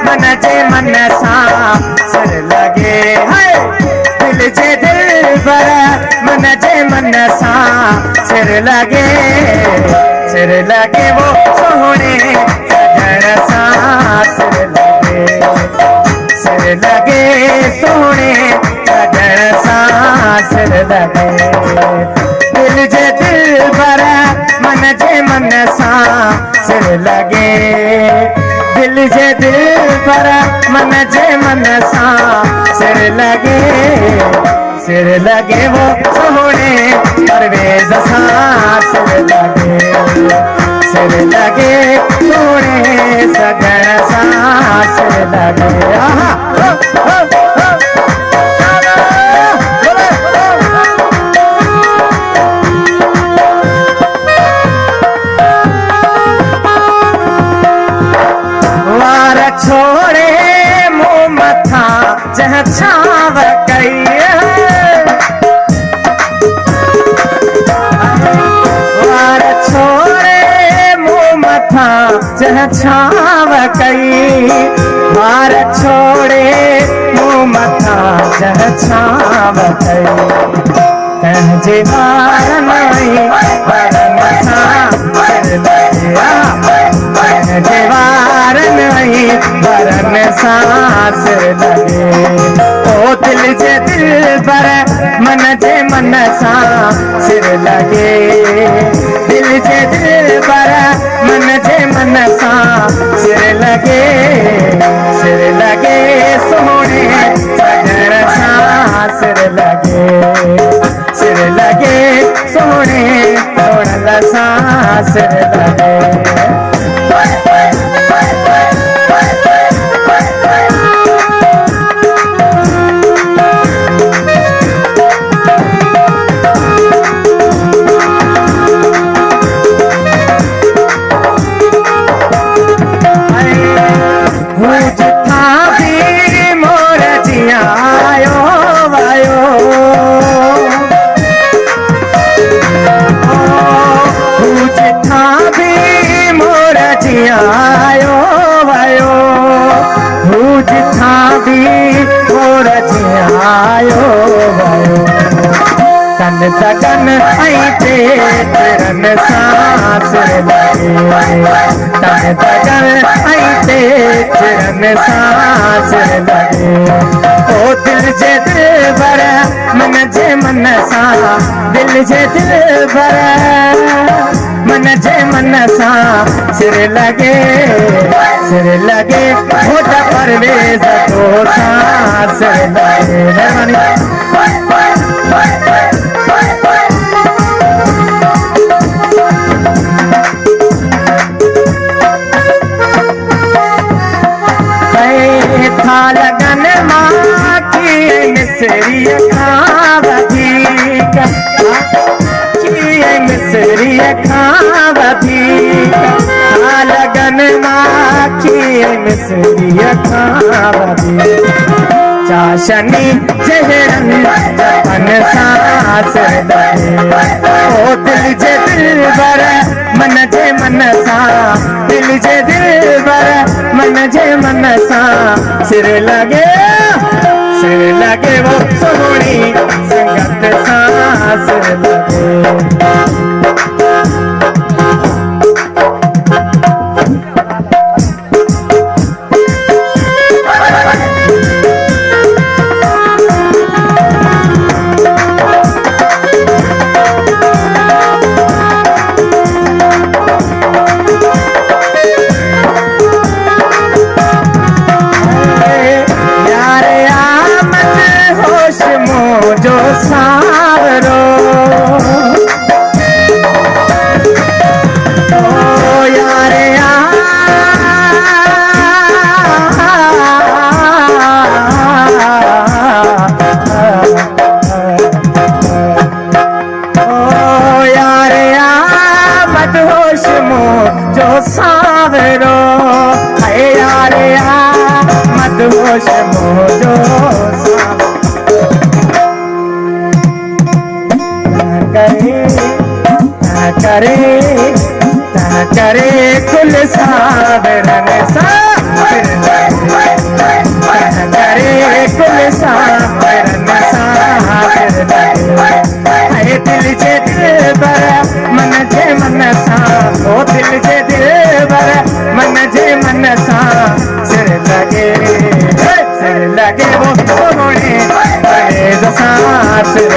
मन जे मन सा सिर लगे है दिल जे दिल बर मन जे मन सा सिर लगे वो सोहने सजन सा सिर लगे सोहने सजन सा सिर लगे दिल जे दिल बर मन जे मन सा सिर लगे दिल जे दिल बर मन जे मन सा सिर लगे वो सोहने परवेज सा सिर लगे सोहने सजन सा सिर लगे वार छोड़े मुँह मथा जह छाव गई वार छोड़े मुँह मथा जह छाव गई वार छोड़े मुँह मथा जह छाव गई कह जे वार नहीं वरन सा सिर लगे जेवार नहीं वरन सा सिर लगे ओ दिल जे दिल बर मन जे मन सा सिर लगे दिल जे दिल बर मन जे मन सा सिर लगे सोहने सजन सा सिर लगे सोहने सोहन सा सिर लगे तन तगन ऐते चरण सांस लगे तन तगन ऐते चरण सांस लगे ओ दिल जे दिल बर मन जे मन सा दिल जे दिल बर मन जे मन सा सिर लगे होत परवेज तो सा सिर लगे था लगन माँ की मिसरी खावती मिसरी खावती था लगन माँ की मिसरी खावती चाशनी जहरन जपन सांस लगे ओ दिल जे दिल बर मन जे मन सा दिल जे दिल बर मन जे मन सा सिर लगे वो सोहनी संगत सा सिर लगे जो सावरो ओ यारे मदहोश मो जो सावरो है यारे मदहोश मो जो करे कुल सावरन सा है दिल जे दिलबर मन जे मन सा ओ दिल जे दिलबर मन जे मन सा सिर लगे वो सोने जसा सिर